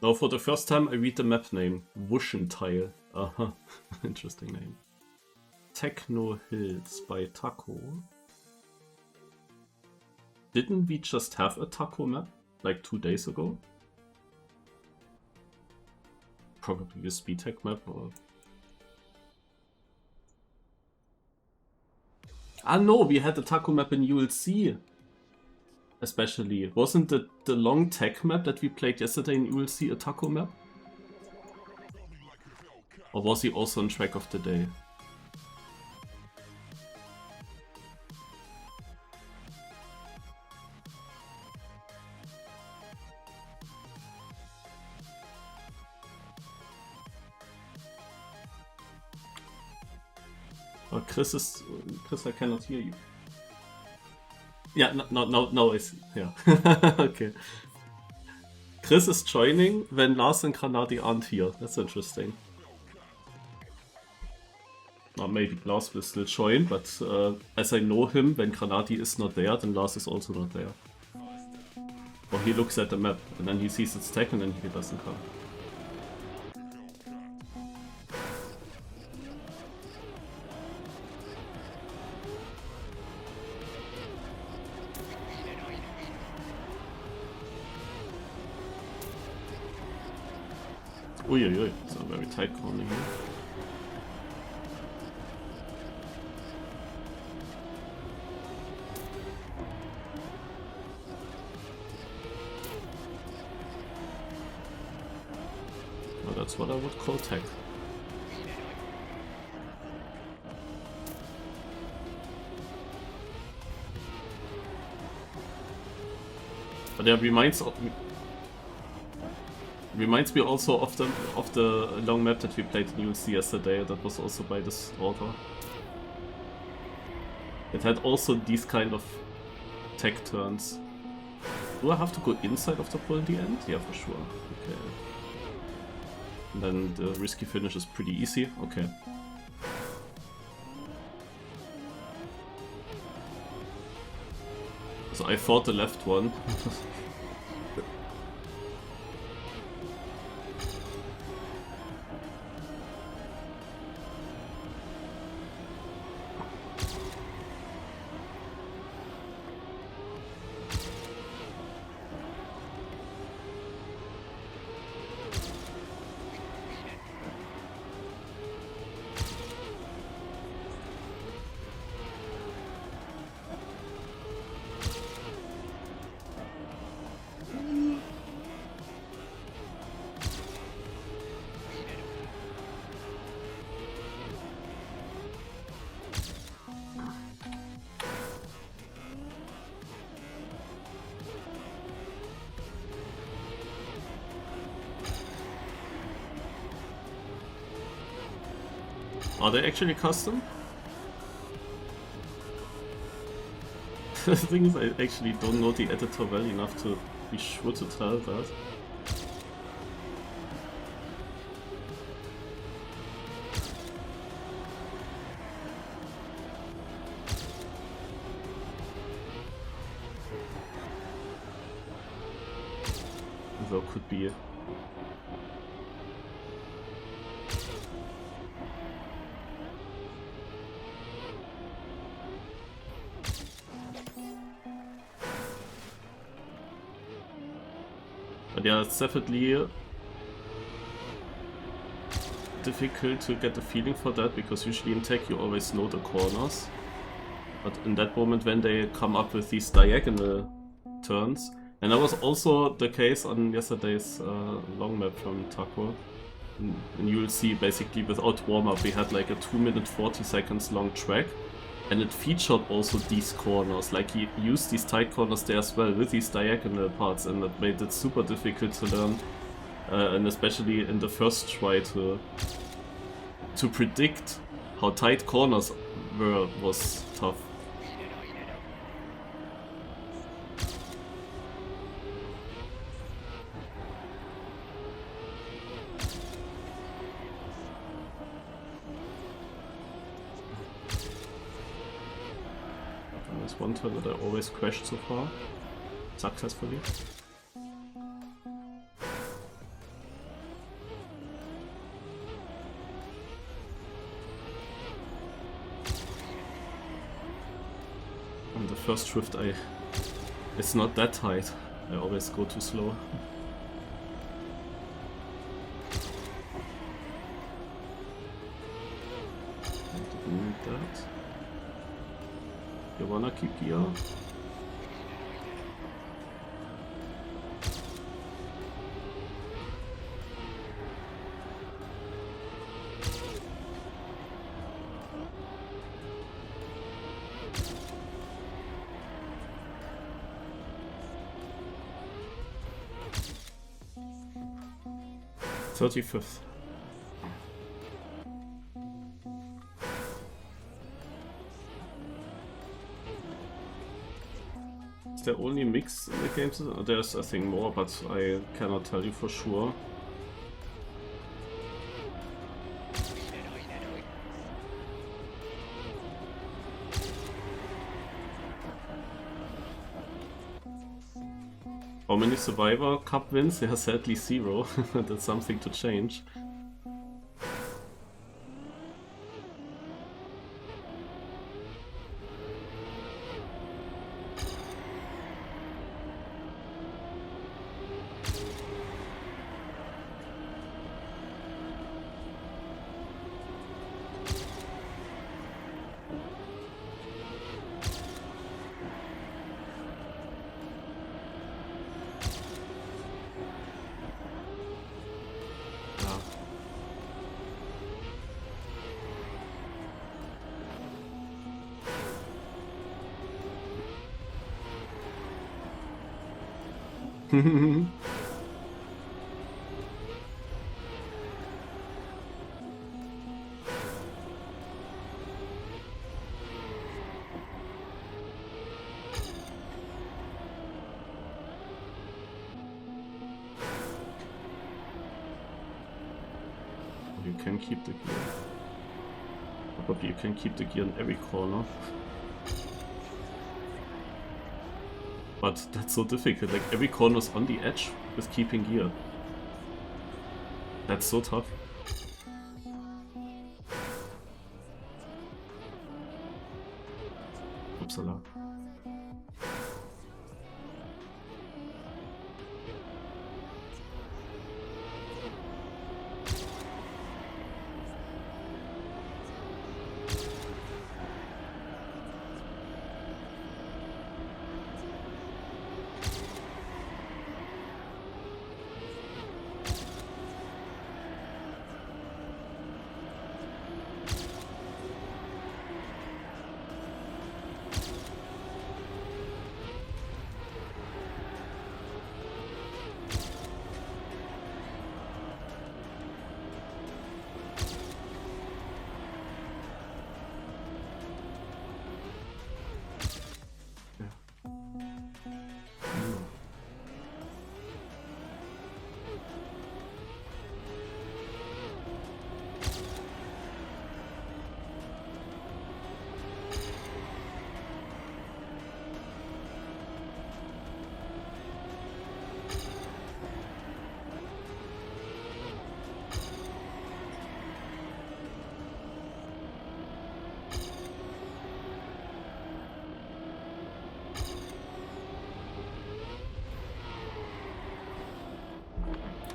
Now for the first time I read the map name. Wuschentile. Aha, interesting name. Techno Hills by Taco. Didn't we just have a Taco map like 2 days ago? Probably the SpeedTech map or... Ah no, we had the Taco map in ULC. Especially. Wasn't the long tech map that we played yesterday in ULC a Taco map? Or was he also on track of the day? Oh, Chris, I cannot hear you. Yeah, no, it's... yeah. Okay. Chris is joining when Lars and Granadi aren't here. That's interesting. Well, maybe Lars will still join, but as I know him, when Granadi is not there, then Lars is also not there. Or he looks at the map, and then he sees its tech, and then he doesn't come. Uiuiui, it's a very tight corner here. Well, that's what I would call tech. But yeah, reminds me also of the long map that we played in ULC yesterday. That was also by this order. It had also these kind of tech turns. Do I have to go inside of the pole in the end? Yeah, for sure. Okay. And then the risky finish is pretty easy. Okay. So I thought the left one. Are they actually custom? The thing is, I actually don't know the editor well enough to be sure to tell that. Though could be. But yeah, it's definitely difficult to get a feeling for that, because usually in tech you always know the corners. But in that moment when they come up with these diagonal turns, and that was also the case on yesterday's long map from Taco. And you'll see basically without warm-up we had like a 2 minute 40 seconds long track. And it featured also these corners, like he used these tight corners there as well with these diagonal parts, and that made it super difficult to learn, and especially in the first try to predict how tight corners were was tough. One turn that I always crashed so far, successfully. first drift, it's not that tight. I always go too slow. I didn't need that. You wanna keep gear? .35th. Is there only mix in the games? There's I think more, but I cannot tell you for sure. How many Survivor Cup wins? There are sadly 0. That's something to change. You can keep the gear. Probably you can keep the gear in every corner. But that's so difficult, like every corner is on the edge with keeping gear. That's so tough. Upsala.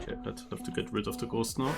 Okay, I'd have to get rid of the ghost now.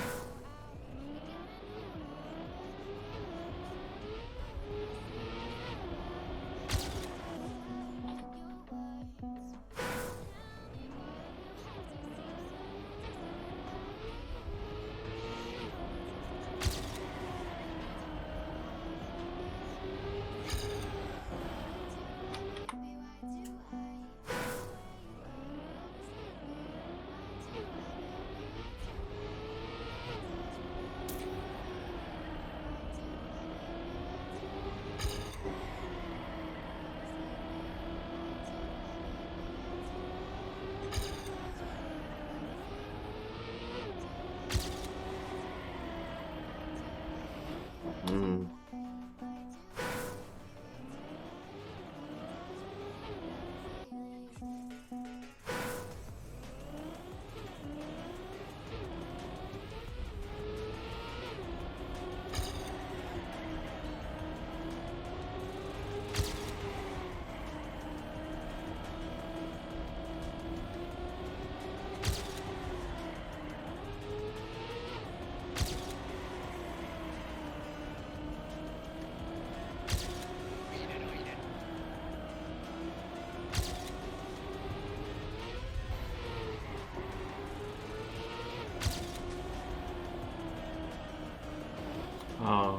Ah,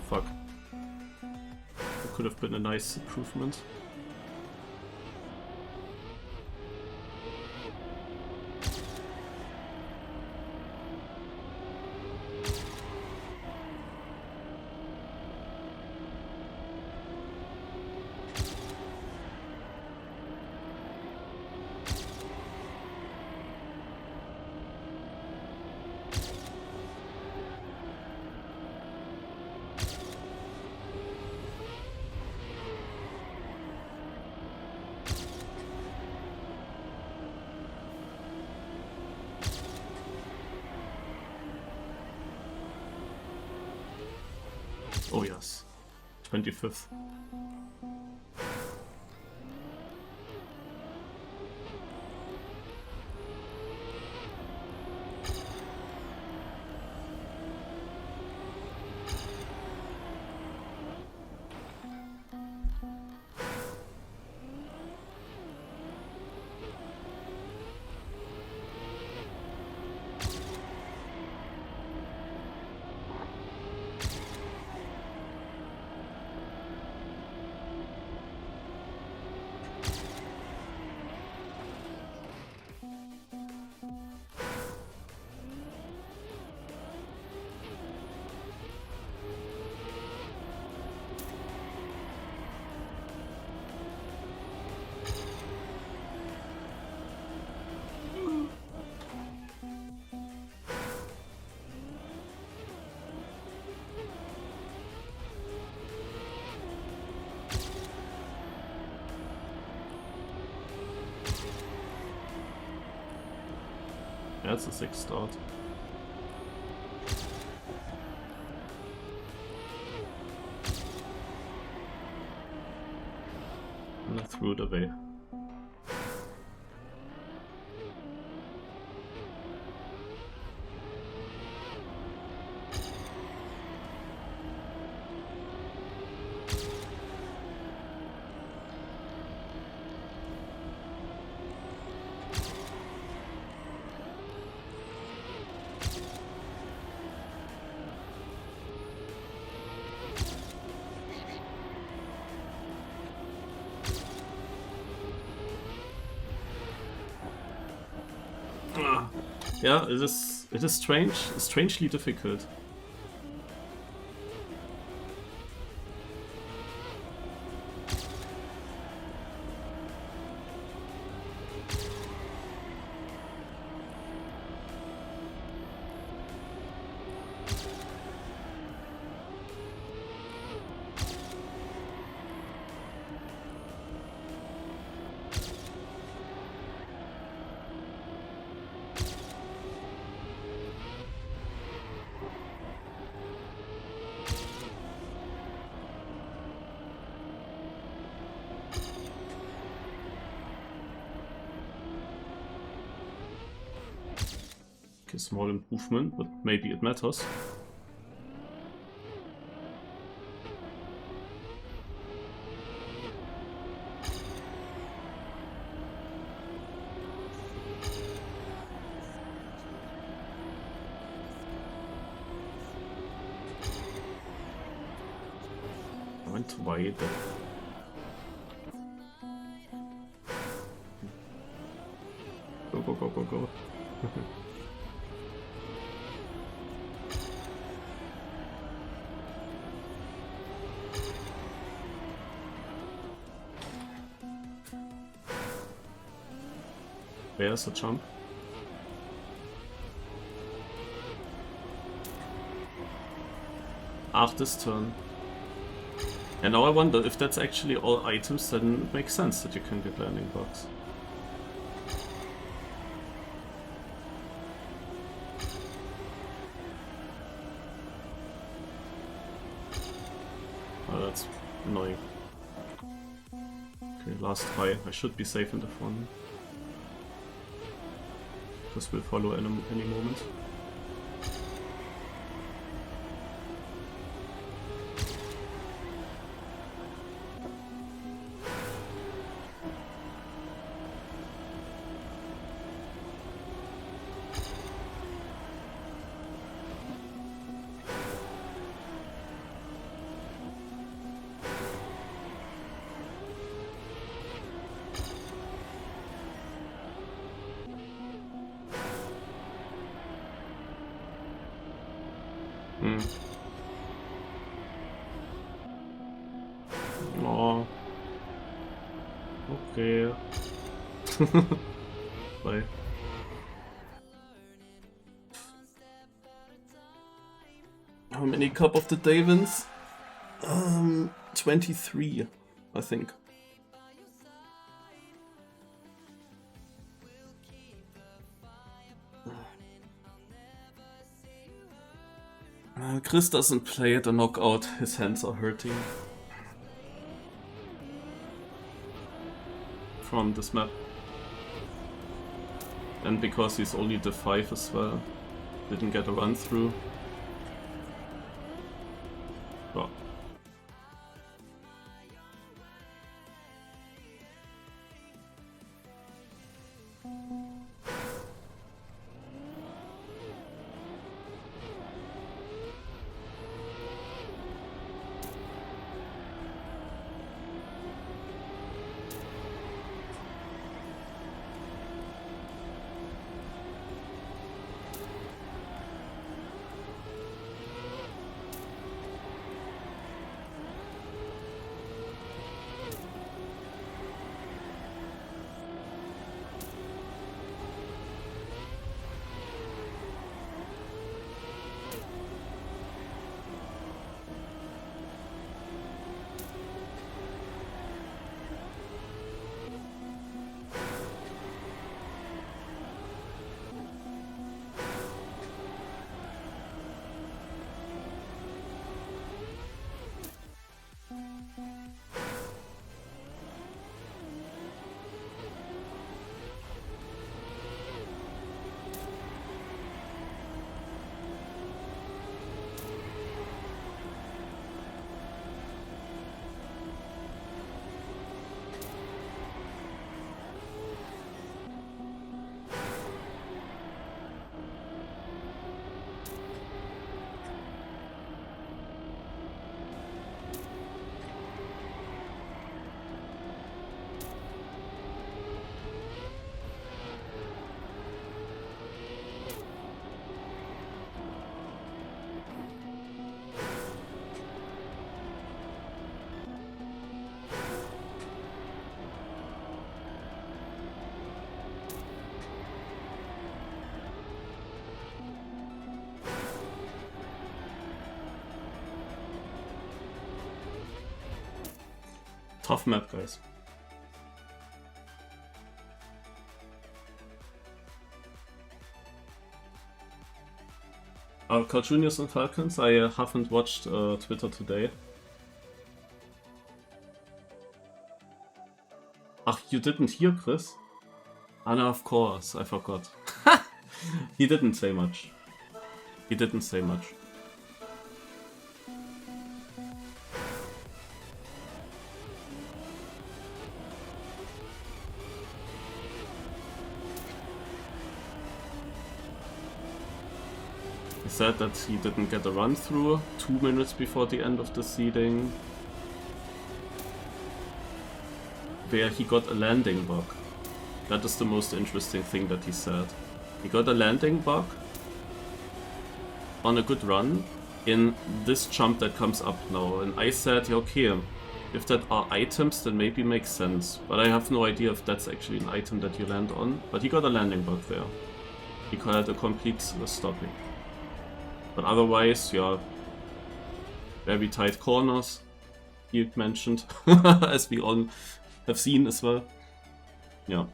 fuck. That could have been a nice improvement. Oh yes, 25th. That's a 6 start. And I threw it away. Yeah, it is strange, strangely difficult. Okay, small improvement, but maybe it matters. I went wide. Go, go, go, go, go. There's a jump. This turn. And now I wonder if that's actually all items, then it makes sense that you can get landing bugs. Oh, that's annoying. Okay, last try. I should be safe in the front. This will follow in any moment. Hmm. Oh. Okay. Bye. How many Cup of the Day wins? 23, I think. Chris doesn't play at a knockout, his hands are hurting. From this map. And because he's only the 5 as well. Didn't get a run through. Well. Tough map, guys. Cartoonios and Falcons, I haven't watched Twitter today. Ach, you didn't hear Chris? Ah, no, of course, I forgot. He didn't say much. He didn't say much. He said that he didn't get a run through 2 minutes before the end of the seeding, where he got a landing bug. That is the most interesting thing that he said. He got a landing bug on a good run in this jump that comes up now. And I said, okay, if that are items, then maybe makes sense. But I have no idea if that's actually an item that you land on. But he got a landing bug there. He had a complete stopping. But otherwise, yeah, very tight corners, he mentioned, as we all have seen as well. Yeah.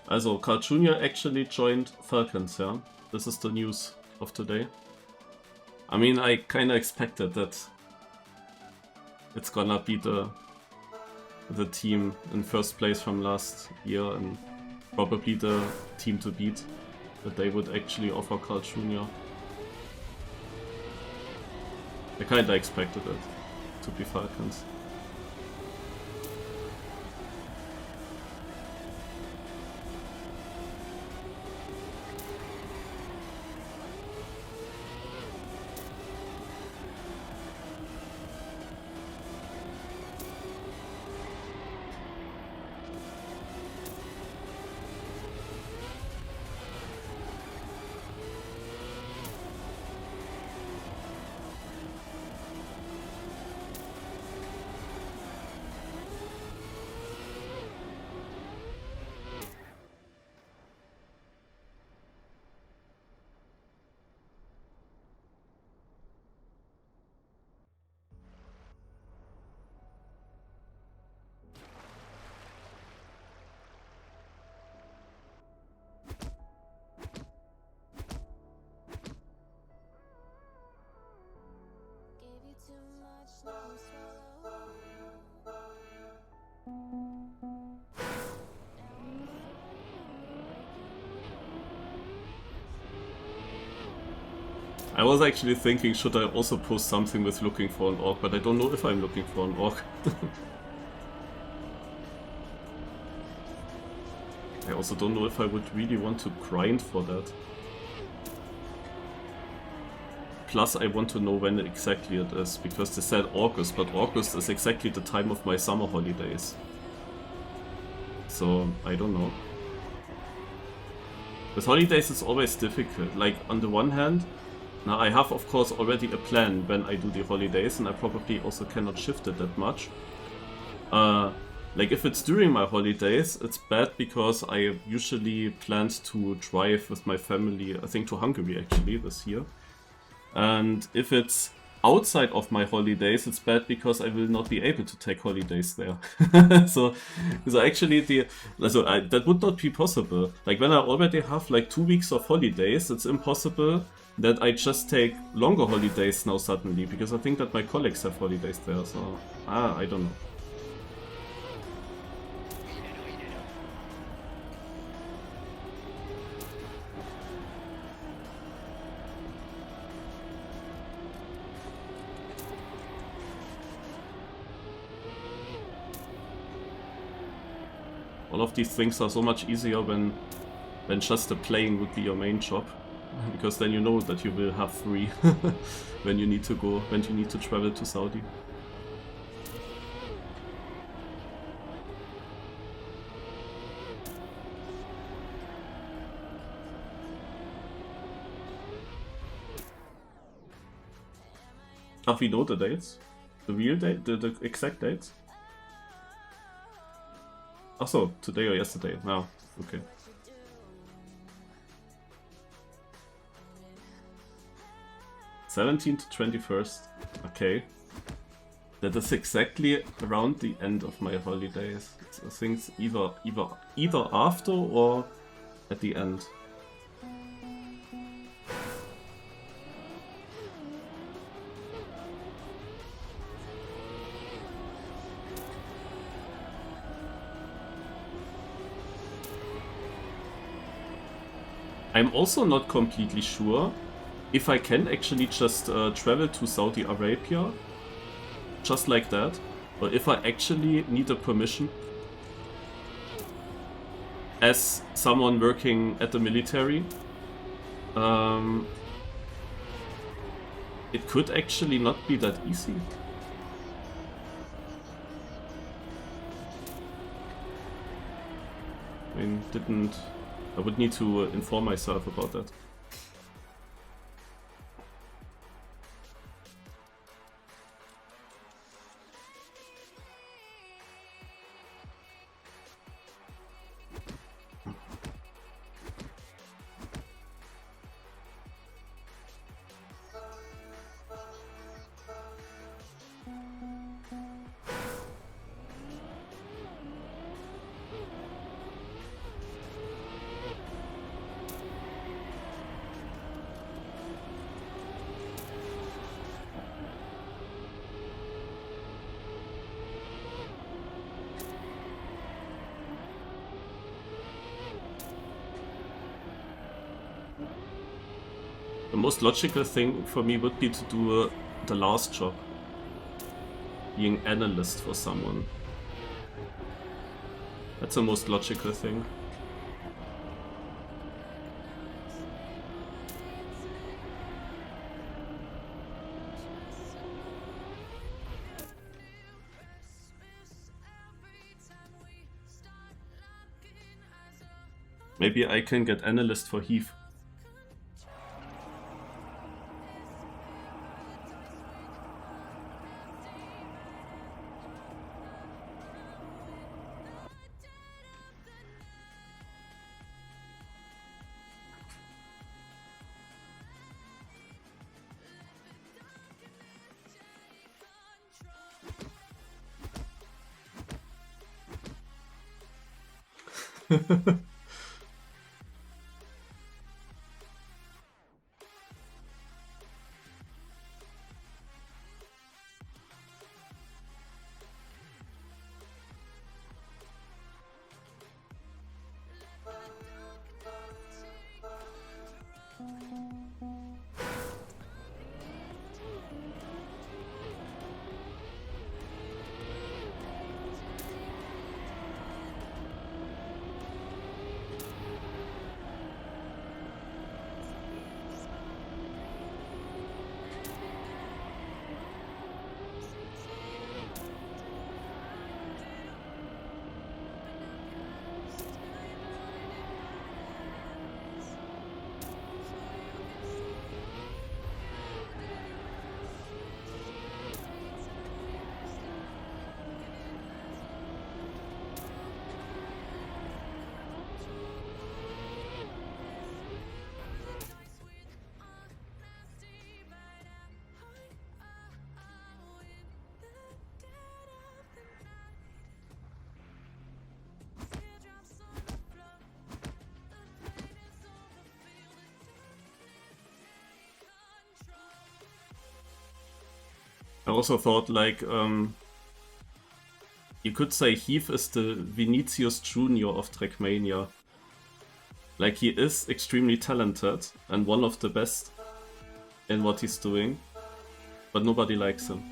Also, Carl Jr. actually joined Falcons, yeah? This is the news of today. I mean, I kinda expected that it's gonna be the team in first place from last year and probably the team to beat, that they would actually offer Carl Jr. I kinda expected it to be Falcons. I was actually thinking, should I also post something with looking for an orc, but I don't know if I'm looking for an orc. I also don't know if I would really want to grind for that. Plus I want to know when exactly it is, because they said August, but August is exactly the time of my summer holidays. So, I don't know. With holidays it's always difficult. Like, on the one hand, now I have of course already a plan when I do the holidays, and I probably also cannot shift it that much. Like if it's during my holidays, it's bad because I usually planned to drive with my family, I think to Hungary actually this year. And if it's outside of my holidays, it's bad because I will not be able to take holidays there. so actually that would not be possible. Like when I already have like 2 weeks of holidays, it's impossible that I just take longer holidays now suddenly, because I think that my colleagues have holidays there, so I don't know. All of these things are so much easier when just the playing would be your main job, because then you know that you will have free when you need to go, when you need to travel to Saudi. We know the dates? The real date? The exact dates? So, today or yesterday? No, okay. '17th to 21st. Okay. That is exactly around the end of my holidays. I think it's either after or at the end. I'm also not completely sure if I can actually just travel to Saudi Arabia, just like that, or if I actually need a permission as someone working at the military. It could actually not be that easy. I mean, I would need to inform myself about that. The most logical thing for me would be to do the last job, being analyst for someone. That's the most logical thing. Maybe I can get analyst for Heath. I also thought, like, you could say Heath is the Vinicius Jr. of Trackmania. Like, he is extremely talented and one of the best in what he's doing, but nobody likes him.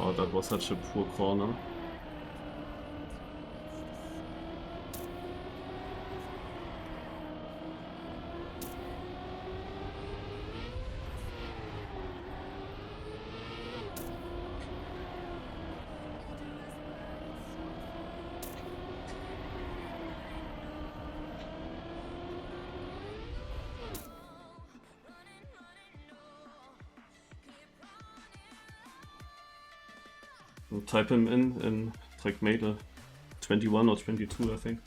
Oh, that was such a poor corner. We'll type him in Trackmania 21 or 22, I think.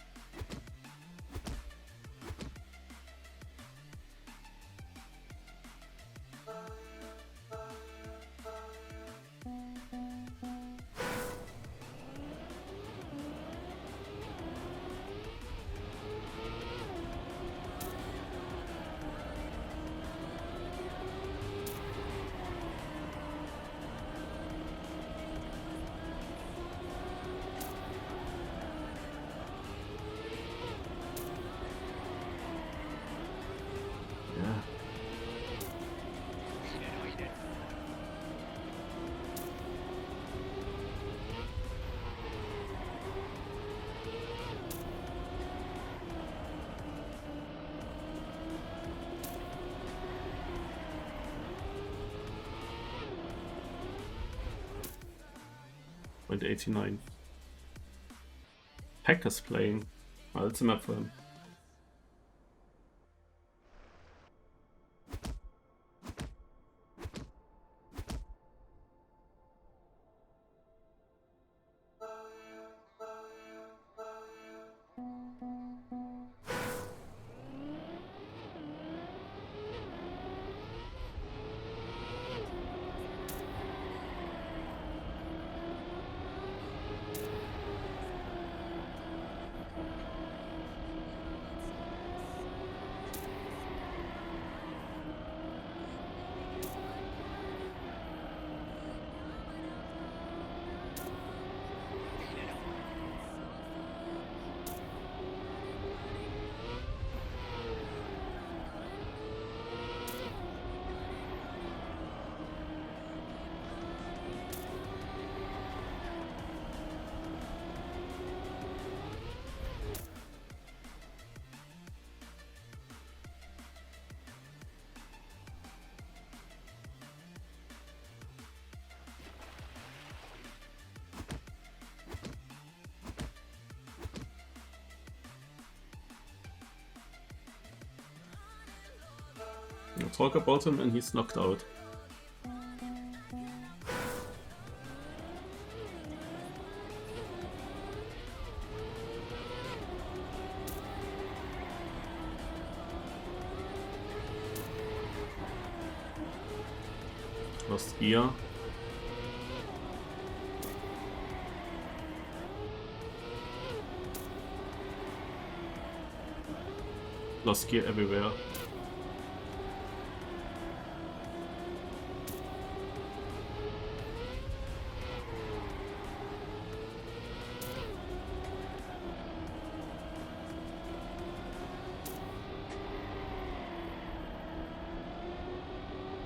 Point 89. Packers playing. Oh, that's a map for him. We'll talk about him and he's knocked out. Lost gear. Lost gear everywhere.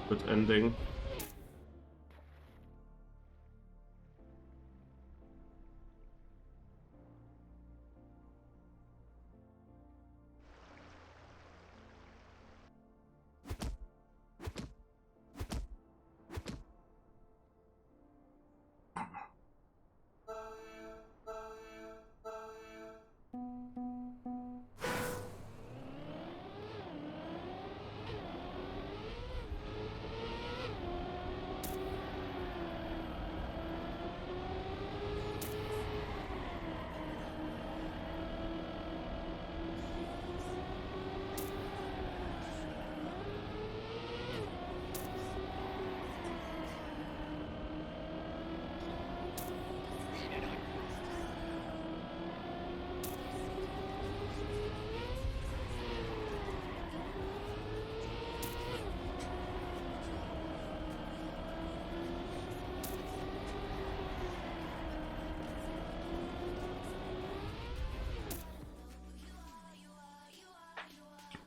Good ending.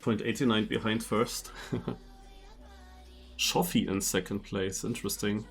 0.89 behind first. Shoffy in second place, interesting.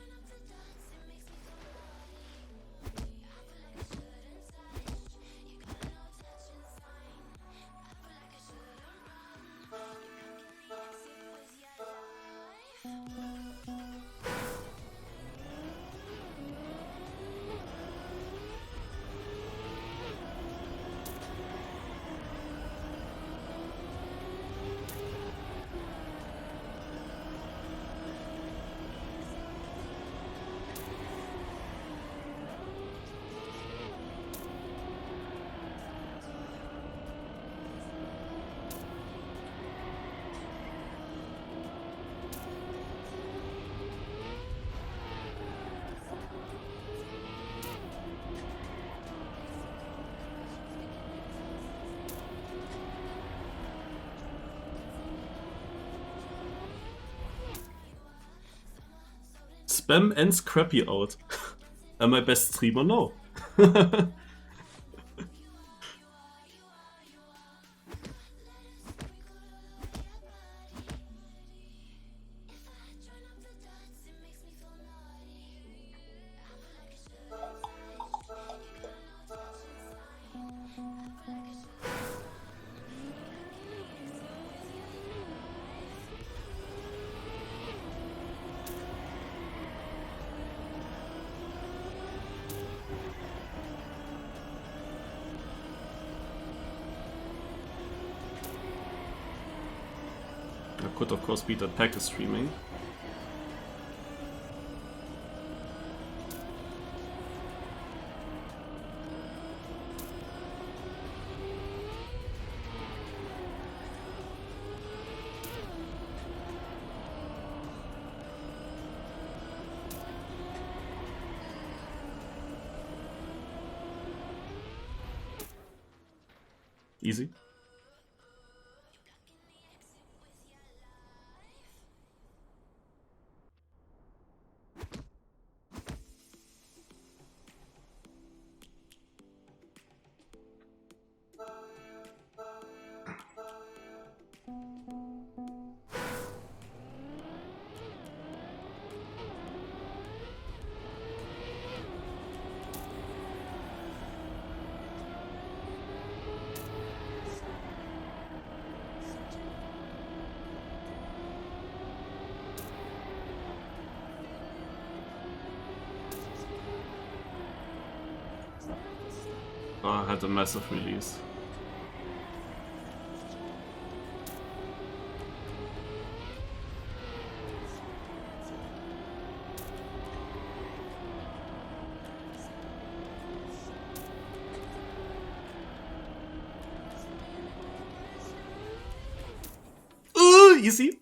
Spam and Scrappy out. Am I best streamer? No. Could of course be that Pack is streaming. Easy. Oh, I had a massive release. Easy.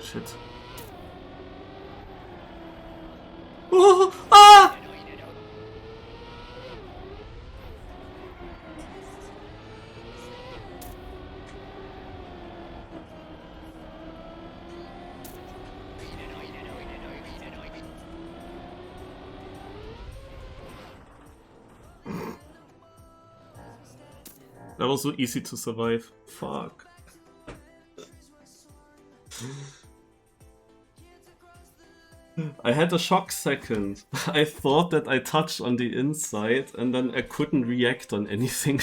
Shit. Oh, ah! That was so easy to survive. Fuck. I had a shock second. I thought that I touched on the inside and then I couldn't react on anything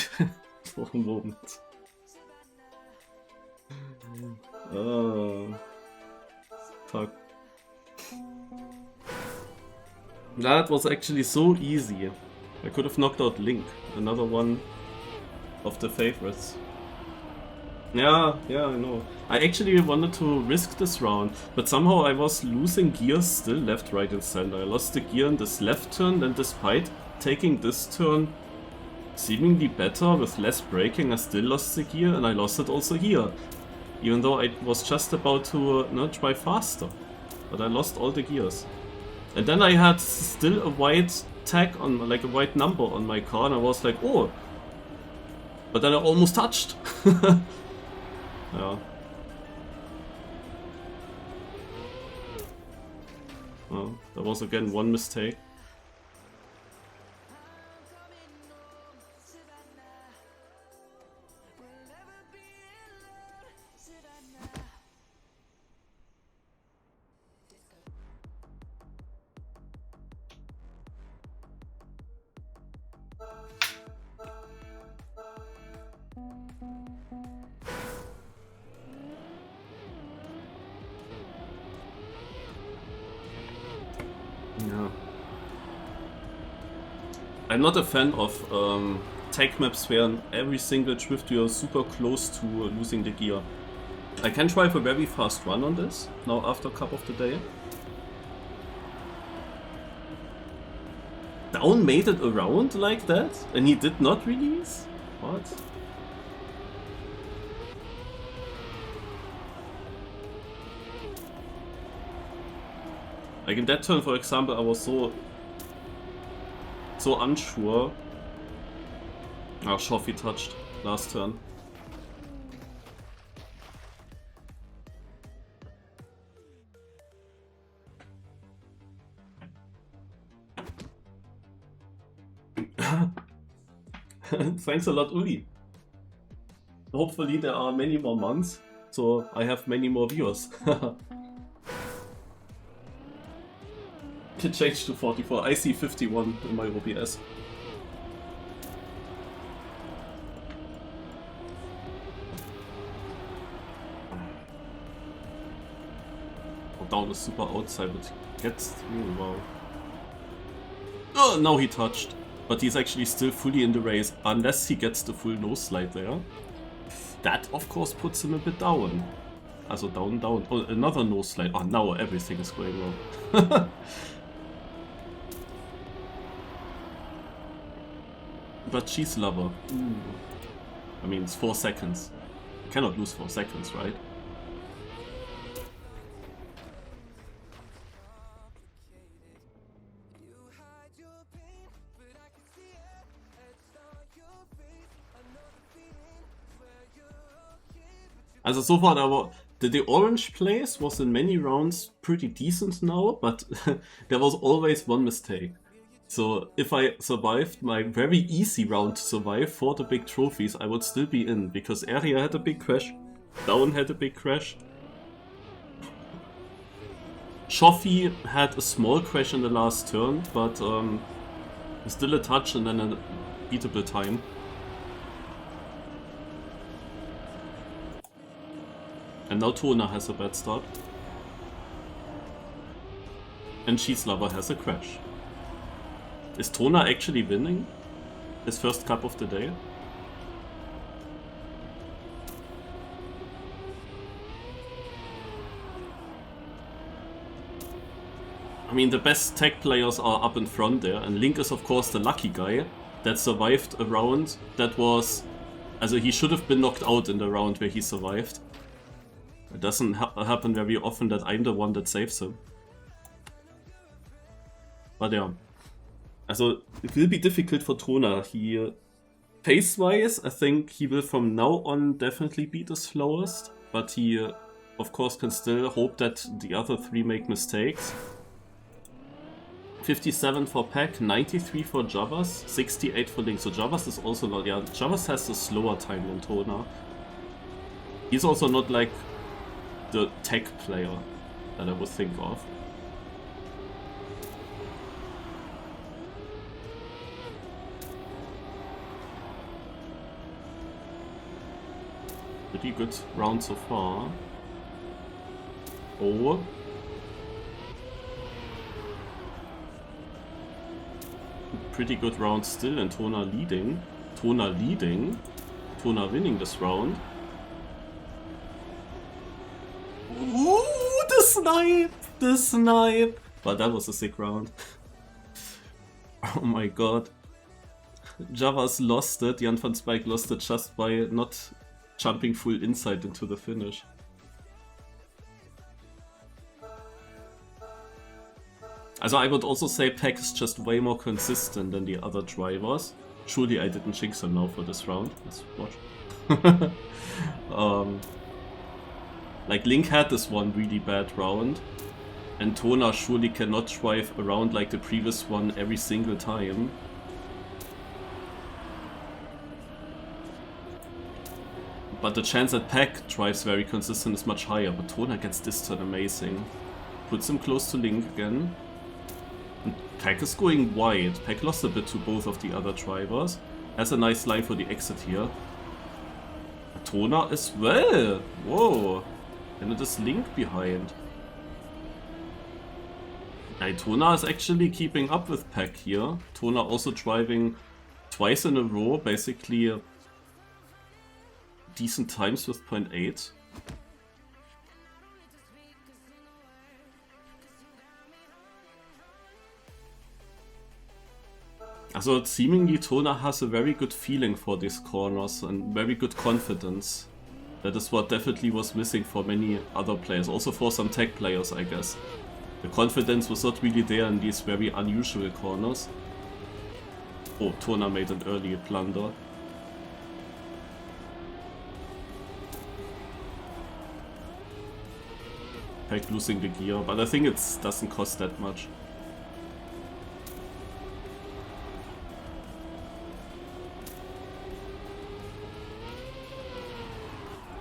for a moment. Oh. Fuck. That was actually so easy. I could have knocked out Link, another one of the favorites. Yeah, I know. I actually wanted to risk this round, but somehow I was losing gears still left, right and center. I lost the gear in this left turn, then despite taking this turn seemingly better with less braking, I still lost the gear and I lost it also here. Even though I was just about to try faster. But I lost all the gears. And then I had still a white tag on, like a white number on my car, and I was like, oh. But then I almost touched. Yeah. Well, that was again one mistake. Yeah. I'm not a fan of tag maps where every single drift you are super close to losing the gear. I can drive a very fast run on this, now after Cup of the Day. Down made it around like that, and he did not release? What? Like in that turn, for example, I was so unsure. Ah, Shoffi touched last turn. Thanks a lot, Uli. Hopefully there are many more months, so I have many more viewers. It changed to 44. I see 51 in my OBS. Oh, down is super outside, but gets through. Wow. Oh, now he touched. But he's actually still fully in the race, unless he gets the full nose slide there. That, of course, puts him a bit down. Also down. Oh, another nose slide. Oh, now everything is going wrong. But cheese lover. Ooh. I mean, it's 4 seconds. You cannot lose 4 seconds, right? Also so far, the orange place was in many rounds pretty decent now, but there was always one mistake. So if I survived my very easy round to survive for the big trophies, I would still be in, because Area had a big crash, Down had a big crash. Shoffi had a small crash in the last turn, but still a touch and then a beatable time. And now Tona has a bad start. And Cheese Lover has a crash. Is Tona actually winning his first Cup of the Day? I mean, the best tech players are up in front there, and Link is of course the lucky guy that survived a round that was... Also he should have been knocked out in the round where he survived. It doesn't happen very often that I'm the one that saves him. But yeah. Also, it will be difficult for Tona. He, pace-wise, I think he will from now on definitely be the slowest. But he, of course, can still hope that the other 3 make mistakes. 57 for Pack, 93 for Javas, 68 for Link. So Javas is also not... Yeah, Javas has a slower time than Tona. He's also not like the tech player that I would think of. Pretty good round so far. Oh. Pretty good round still, and Tona leading. Tona winning this round. Ooh, the snipe! The snipe! But that was a sick round. Oh my god. Javas lost it, Jan van Spijk lost it just by not jumping full inside into the finish. Also I would also say Peck is just way more consistent than the other drivers. Surely I didn't jinx him now for this round. Let's watch. Like Link had this one really bad round, and Tona surely cannot drive around like the previous one every single time. But the chance that Peck drives very consistent is much higher, but Tona gets this turn amazing. Puts him close to Link again. And Peck is going wide. Peck lost a bit to both of the other drivers. Has a nice line for the exit here. Tona as well! Whoa! And it is Link behind. Tona is actually keeping up with Peck here. Tona also driving twice in a row, basically decent times with 0.8. Also seemingly Tona has a very good feeling for these corners and very good confidence. That is what definitely was missing for many other players, also for some tech players I guess. The confidence was not really there in these very unusual corners. Oh, Tona made an early blunder. Peck losing the gear, but I think it doesn't cost that much.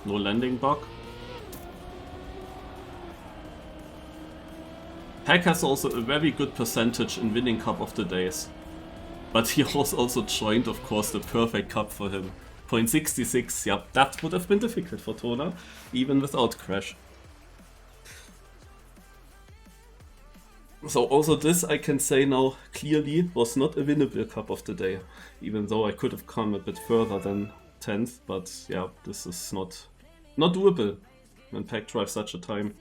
No landing bug. Peck has also a very good percentage in winning Cup of the Days. But he was also joined, of course, the perfect cup for him. 0.66, yeah, that would have been difficult for Tona, even without Crash. So also this, I can say now clearly, was not a winnable Cup of the Day. Even though I could have come a bit further than 10th, but yeah, this is not doable when Peck drives such a time.